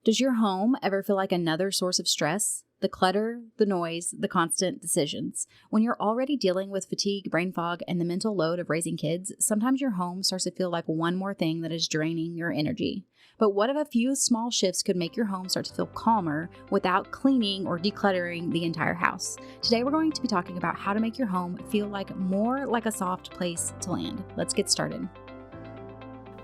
Does your home ever feel like another source of stress? The clutter, the noise, the constant decisions. When you're already dealing with fatigue, brain fog, and the mental load of raising kids, sometimes your home starts to feel like one more thing that is draining your energy. But what if a few small shifts could make your home start to feel calmer without cleaning or decluttering the entire house? Today, we're going to be talking about how to make your home feel more like a soft place to land. Let's get started.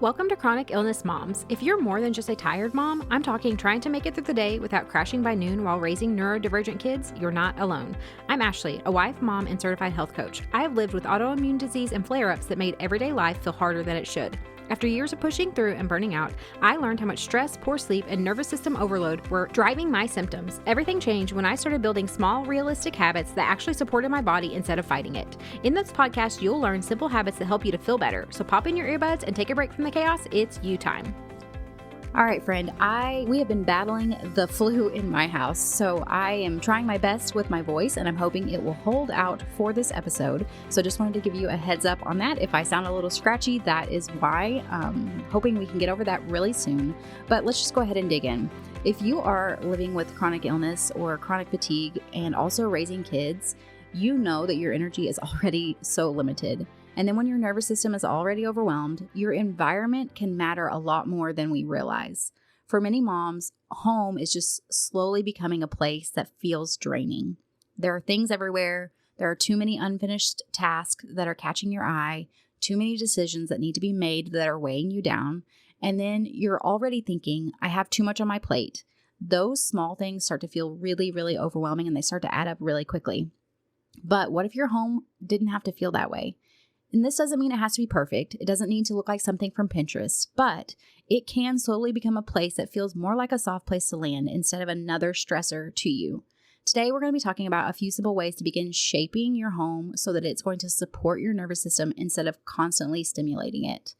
Welcome to Chronic Illness Moms. If you're more than just a tired mom, I'm talking trying to make it through the day without crashing by noon while raising neurodivergent kids, you're not alone. I'm Ashley, a wife, mom, and certified health coach. I have lived with autoimmune disease and flare-ups that made everyday life feel harder than it should. After years of pushing through and burning out, I learned how much stress, poor sleep, and nervous system overload were driving my symptoms. Everything changed when I started building small, realistic habits that actually supported my body instead of fighting it. In this podcast, you'll learn simple habits that help you to feel better. So pop in your earbuds and take a break from the chaos. It's you time. All right, friend, we have been battling the flu in my house, so I am trying my best with my voice, and I'm hoping it will hold out for this episode. So just wanted to give you a heads up on that. If I sound a little scratchy, that is why. Hoping we can get over that really soon. But let's just go ahead and dig in. If you are living with chronic illness or chronic fatigue and also raising kids, you know that your energy is already so limited. And then when your nervous system is already overwhelmed, your environment can matter a lot more than we realize. For many moms, home is just slowly becoming a place that feels draining. There are things everywhere. There are too many unfinished tasks that are catching your eye, too many decisions that need to be made that are weighing you down. And then you're already thinking, I have too much on my plate. Those small things start to feel really, really overwhelming, and they start to add up really quickly. But what if your home didn't have to feel that way? And this doesn't mean it has to be perfect. It doesn't need to look like something from Pinterest, but it can slowly become a place that feels more like a soft place to land instead of another stressor to you. Today, we're going to be talking about a few simple ways to begin shaping your home so that it's going to support your nervous system instead of constantly stimulating it.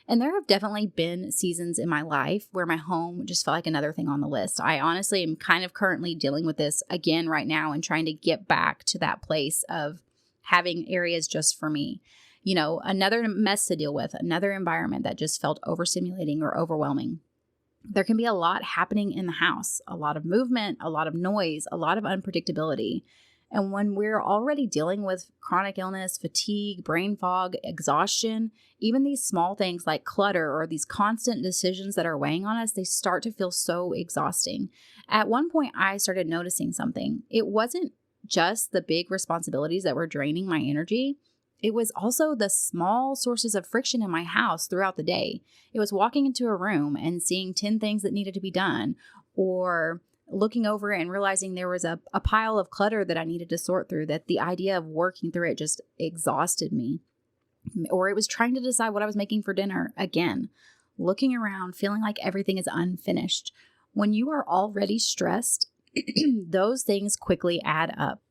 And there have definitely been seasons in my life where my home just felt like another thing on the list. I honestly am kind of currently dealing with this again right now and trying to get back to that place of having areas just for me. You know, another mess to deal with, another environment that just felt overstimulating or overwhelming. There can be a lot happening in the house, a lot of movement, a lot of noise, a lot of unpredictability. And when we're already dealing with chronic illness, fatigue, brain fog, exhaustion, even these small things like clutter or these constant decisions that are weighing on us, they start to feel so exhausting. At one point, I started noticing something. It wasn't just the big responsibilities that were draining my energy. It was also the small sources of friction in my house throughout the day. It was walking into a room and seeing 10 things that needed to be done, or looking over it and realizing there was a pile of clutter that I needed to sort through, that the idea of working through it just exhausted me. Or it was trying to decide what I was making for dinner again, looking around, feeling like everything is unfinished. When you are already stressed, those things quickly add up.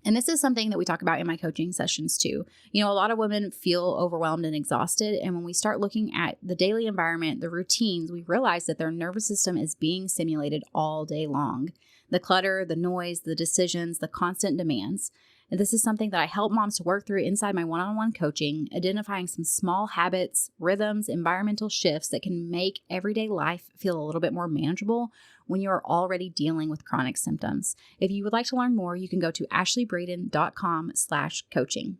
And this is something that we talk about in my coaching sessions too. You know, a lot of women feel overwhelmed and exhausted. And when we start looking at the daily environment, the routines, we realize that their nervous system is being stimulated all day long. The clutter, the noise, the decisions, the constant demands. And this is something that I help moms to work through inside my one-on-one coaching, identifying some small habits, rhythms, environmental shifts that can make everyday life feel a little bit more manageable when you are already dealing with chronic symptoms. If you would like to learn more, you can go to ashleybraden.com/coaching.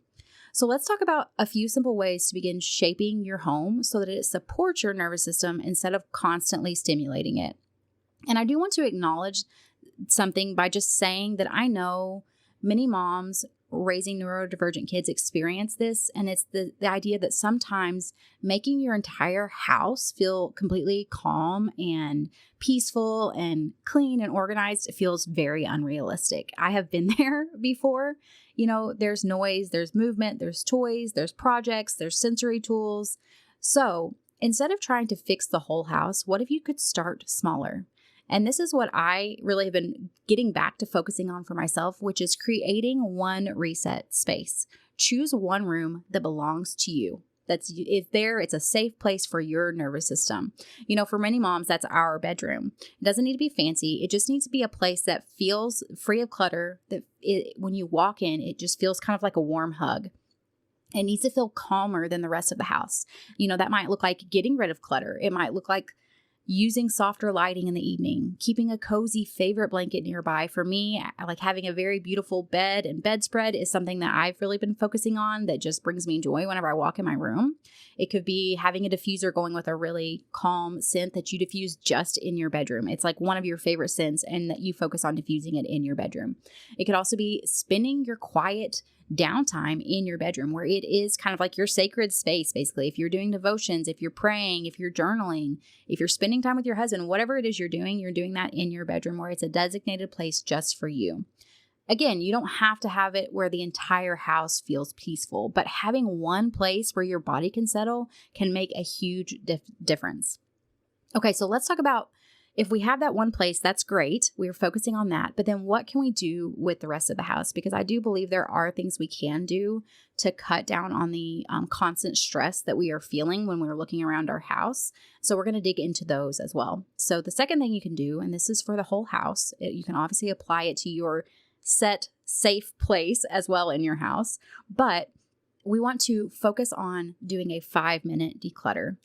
So let's talk about a few simple ways to begin shaping your home so that it supports your nervous system instead of constantly stimulating it. And I do want to acknowledge something by just saying that I know many moms raising neurodivergent kids experience this, and it's the idea that sometimes making your entire house feel completely calm and peaceful and clean and organized feels very unrealistic. I have been there before. You know, there's noise, there's movement, there's toys, there's projects, there's sensory tools. So instead of trying to fix the whole house, what if you could start smaller? And this is what I really have been getting back to focusing on for myself, which is creating one reset space. Choose one room that belongs to you. It's there. It's a safe place for your nervous system. You know, for many moms, that's our bedroom. It doesn't need to be fancy. It just needs to be a place that feels free of clutter, when you walk in, it just feels kind of like a warm hug. It needs to feel calmer than the rest of the house. You know, that might look like getting rid of clutter. It might look like using softer lighting in the evening, keeping a cozy favorite blanket nearby. For me, like having a very beautiful bed and bedspread is something that I've really been focusing on that just brings me joy whenever I walk in my room. It could be having a diffuser going with a really calm scent that you diffuse just in your bedroom. It's like one of your favorite scents and that you focus on diffusing it in your bedroom. It could also be spending your quiet downtime in your bedroom where it is kind of like your sacred space. Basically, if you're doing devotions, if you're praying, if you're journaling, if you're spending time with your husband, whatever it is you're doing that in your bedroom where it's a designated place just for you. Again, you don't have to have it where the entire house feels peaceful, but having one place where your body can settle can make a huge difference. Okay, so let's talk about if we have that one place, that's great. We're focusing on that. But then what can we do with the rest of the house? Because I do believe there are things we can do to cut down on the constant stress that we are feeling when we're looking around our house. So we're going to dig into those as well. So the second thing you can do, and this is for the whole house, you can obviously apply it to your set safe place as well in your house. But we want to focus on doing a 5-minute declutter.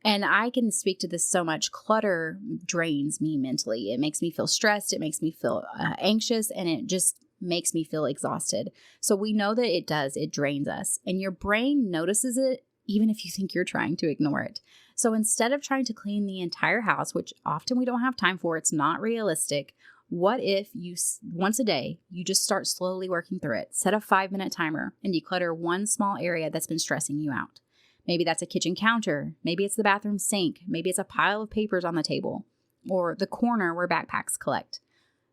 And I can speak to this so much. Clutter drains me mentally. It makes me feel stressed. It makes me feel anxious, and it just makes me feel exhausted. So we know that it does. It drains us, and your brain notices it even if you think you're trying to ignore it. So instead of trying to clean the entire house, which often we don't have time for, it's not realistic. What if you, once a day, you just start slowly working through it? Set a 5-minute timer and declutter one small area that's been stressing you out. Maybe that's a kitchen counter. Maybe it's the bathroom sink. Maybe it's a pile of papers on the table or the corner where backpacks collect.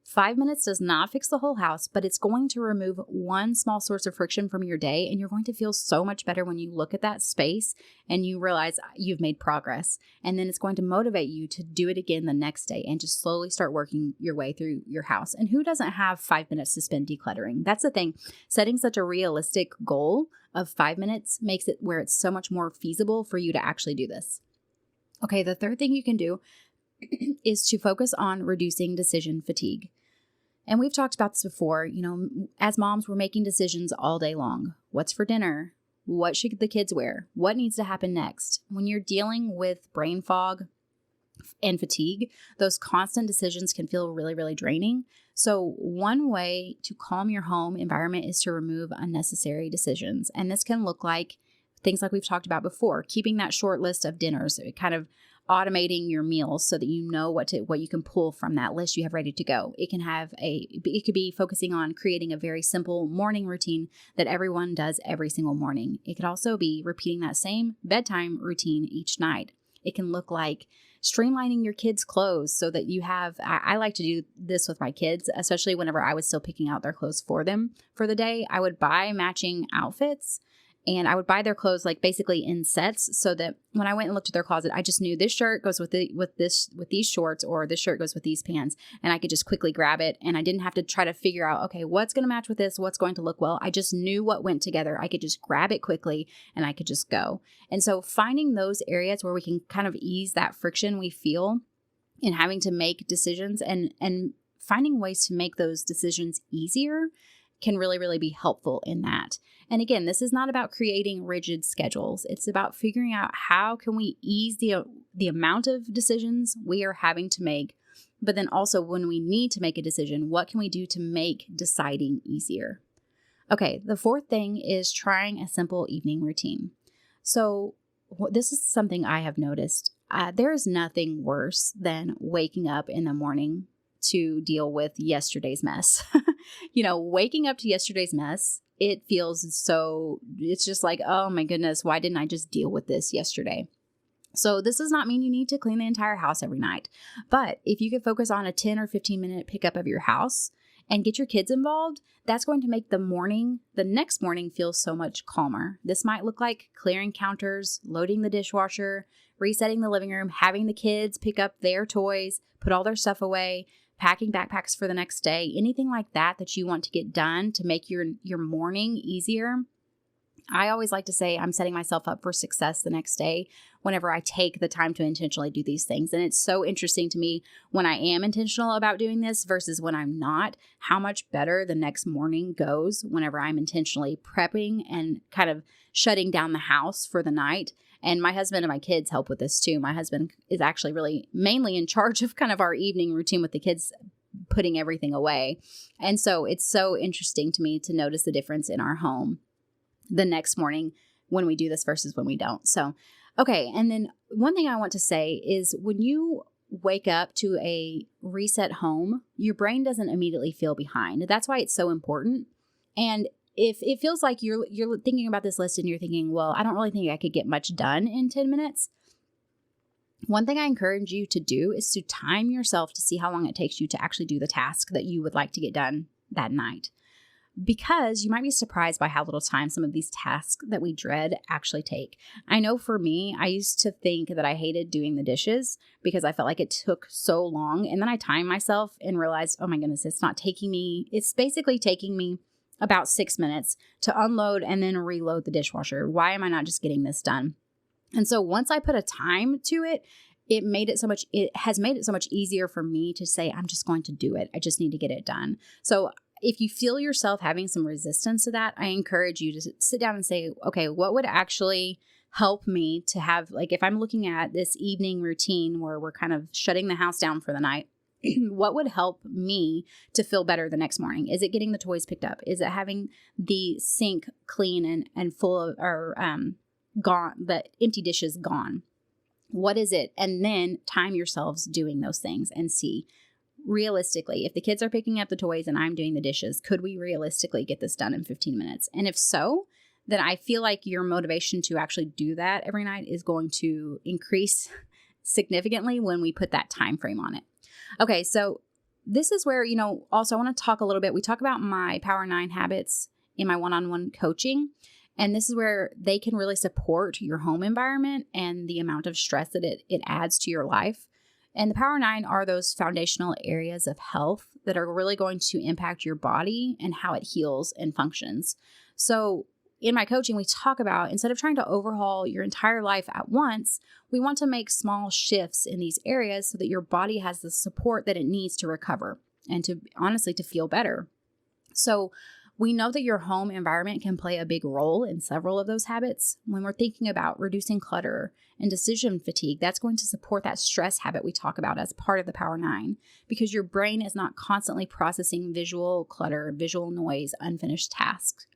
5 minutes does not fix the whole house, but it's going to remove one small source of friction from your day, and you're going to feel so much better when you look at that space and you realize you've made progress. And then it's going to motivate you to do it again the next day and just slowly start working your way through your house. And who doesn't have 5 minutes to spend decluttering? That's the thing. Setting such a realistic goal of 5 minutes makes it where it's so much more feasible for you to actually do this. Okay, the third thing you can do is to focus on reducing decision fatigue. And we've talked about this before. You know, as moms, we're making decisions all day long. What's for dinner? What should the kids wear? What needs to happen next? When you're dealing with brain fog and fatigue, those constant decisions can feel really, really draining. So one way to calm your home environment is to remove unnecessary decisions. And this can look like things like we've talked about before, keeping that short list of dinners, kind of automating your meals so that you know what you can pull from that list you have ready to go. It could be focusing on creating a very simple morning routine that everyone does every single morning. It could also be repeating that same bedtime routine each night. It can look like streamlining your kids' clothes so that you have, I like to do this with my kids, especially whenever I was still picking out their clothes for them for the day. I would buy matching outfits. And I would buy their clothes like basically in sets so that when I went and looked at their closet, I just knew this shirt goes with these shorts, or this shirt goes with these pants, and I could just quickly grab it. And I didn't have to try to figure out, okay, what's going to match with this? What's going to look well? I just knew what went together. I could just grab it quickly and I could just go. And so finding those areas where we can kind of ease that friction we feel in having to make decisions and finding ways to make those decisions easier can really, really be helpful in that. And again, this is not about creating rigid schedules. It's about figuring out how can we ease the amount of decisions we are having to make, but then also when we need to make a decision, what can we do to make deciding easier? Okay, the fourth thing is trying a simple evening routine. So this is something I have noticed. There is nothing worse than waking up in the morning to deal with yesterday's mess. Waking up to yesterday's mess, it feels so, it's just like, oh my goodness, why didn't I just deal with this yesterday? So this does not mean you need to clean the entire house every night. But if you could focus on a 10 or 15 minute pickup of your house and get your kids involved, that's going to make the next morning feel so much calmer. This might look like clearing counters, loading the dishwasher, resetting the living room, having the kids pick up their toys, put all their stuff away, packing backpacks for the next day, anything like that you want to get done to make your morning easier. I always like to say I'm setting myself up for success the next day whenever I take the time to intentionally do these things. And it's so interesting to me when I am intentional about doing this versus when I'm not, how much better the next morning goes whenever I'm intentionally prepping and kind of shutting down the house for the night. And my husband and my kids help with this too. My husband is actually really mainly in charge of kind of our evening routine with the kids, putting everything away. And so it's so interesting to me to notice the difference in our home the next morning when we do this versus when we don't. So, okay. And then one thing I want to say is when you wake up to a reset home, your brain doesn't immediately feel behind. That's why it's so important. And if it feels like you're thinking about this list and you're thinking, well, I don't really think I could get much done in 10 minutes. One thing I encourage you to do is to time yourself to see how long it takes you to actually do the task that you would like to get done that night. Because you might be surprised by how little time some of these tasks that we dread actually take. I know for me, I used to think that I hated doing the dishes because I felt like it took so long. And then I timed myself and realized, oh my goodness, it's basically taking me about 6 minutes to unload and then reload the dishwasher. Why am I not just getting this done? And so once I put a time to it, it has made it so much easier for me to say, I'm just going to do it. I just need to get it done. So if you feel yourself having some resistance to that, I encourage you to sit down and say, okay, what would actually help me to have, like, if I'm looking at this evening routine where we're kind of shutting the house down for the night, what would help me to feel better the next morning? Is it getting the toys picked up? Is it having the sink clean and full of, or gone, the empty dishes gone? What is it? And then time yourselves doing those things and see, realistically, if the kids are picking up the toys and I'm doing the dishes, could we realistically get this done in 15 minutes? And if so, then I feel like your motivation to actually do that every night is going to increase significantly when we put that time frame on it. Okay, so this is where, also I want to talk a little bit. We talk about my Power 9 habits in my one-on-one coaching. And this is where they can really support your home environment and the amount of stress that it adds to your life. And the Power 9 are those foundational areas of health that are really going to impact your body and how it heals and functions. So in my coaching, we talk about, instead of trying to overhaul your entire life at once, we want to make small shifts in these areas so that your body has the support that it needs to recover and to honestly to feel better. So we know that your home environment can play a big role in several of those habits. When we're thinking about reducing clutter and decision fatigue, that's going to support that stress habit we talk about as part of the Power 9, because your brain is not constantly processing visual clutter, visual noise, unfinished tasks.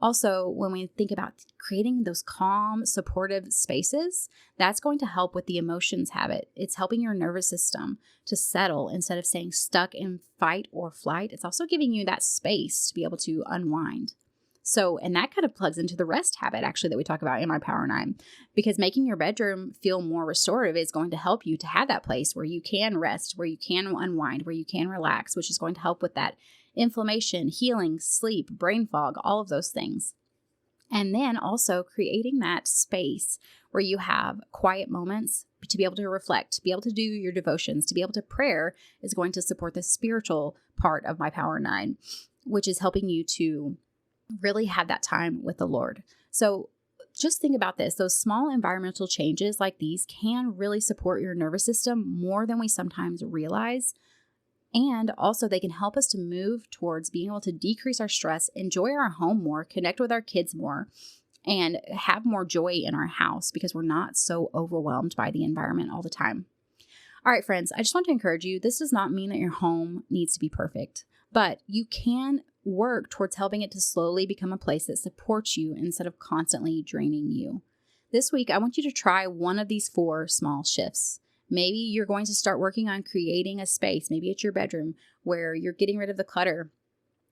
Also, when we think about creating those calm, supportive spaces, that's going to help with the emotions habit. It's helping your nervous system to settle instead of staying stuck in fight or flight. It's also giving you that space to be able to unwind. So, and that kind of plugs into the rest habit actually that we talk about in my Power 9, because making your bedroom feel more restorative is going to help you to have that place where you can rest, where you can unwind, where you can relax, which is going to help with that inflammation, healing, sleep, brain fog, all of those things. And then also creating that space where you have quiet moments to be able to reflect, to be able to do your devotions, to be able to prayer is going to support the spiritual part of my Power 9, which is helping you to really have that time with the Lord. So just think about this. Those small environmental changes like these can really support your nervous system more than we sometimes realize. And also they can help us to move towards being able to decrease our stress, enjoy our home more, connect with our kids more, and have more joy in our house because we're not so overwhelmed by the environment all the time. All right, friends, I just want to encourage you. This does not mean that your home needs to be perfect, but you can work towards helping it to slowly become a place that supports you instead of constantly draining you. This week, I want you to try one of these 4 small shifts. Maybe you're going to start working on creating a space, maybe it's your bedroom, where you're getting rid of the clutter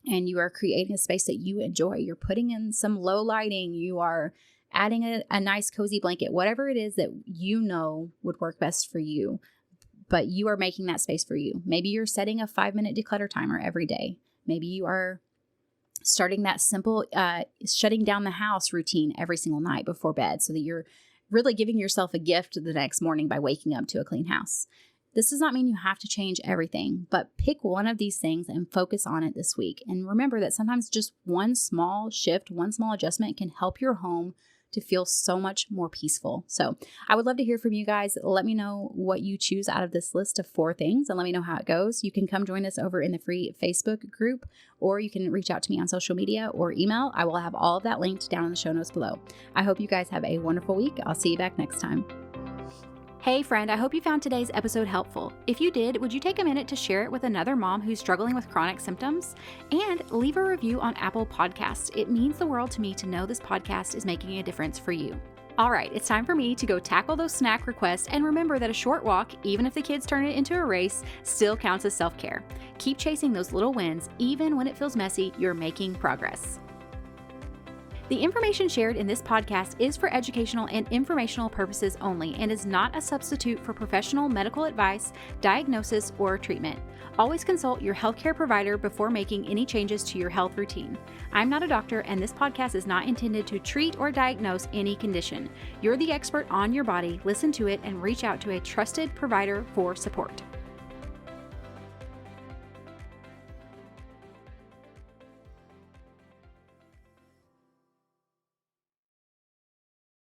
and you are creating a space that you enjoy. You're putting in some low lighting, you are adding a nice cozy blanket, whatever it is that you know would work best for you, but you are making that space for you. Maybe you're setting a 5-minute declutter timer every day. Maybe you are starting that simple shutting down the house routine every single night before bed so that you're really giving yourself a gift the next morning by waking up to a clean house. This does not mean you have to change everything, but pick one of these things and focus on it this week. And remember that sometimes just one small shift, one small adjustment can help your home to feel so much more peaceful. So I would love to hear from you guys. Let me know what you choose out of this list of 4 things and let me know how it goes. You can come join us over in the free Facebook group, or you can reach out to me on social media or email. I will have all of that linked down in the show notes below. I hope you guys have a wonderful week. I'll see you back next time. Hey friend, I hope you found today's episode helpful. If you did, would you take a minute to share it with another mom who's struggling with chronic symptoms? And leave a review on Apple Podcasts. It means the world to me to know this podcast is making a difference for you. All right, it's time for me to go tackle those snack requests, and remember that a short walk, even if the kids turn it into a race, still counts as self-care. Keep chasing those little wins. Even when it feels messy, you're making progress. The information shared in this podcast is for educational and informational purposes only and is not a substitute for professional medical advice, diagnosis, or treatment. Always consult your healthcare provider before making any changes to your health routine. I'm not a doctor, and this podcast is not intended to treat or diagnose any condition. You're the expert on your body. Listen to it and reach out to a trusted provider for support.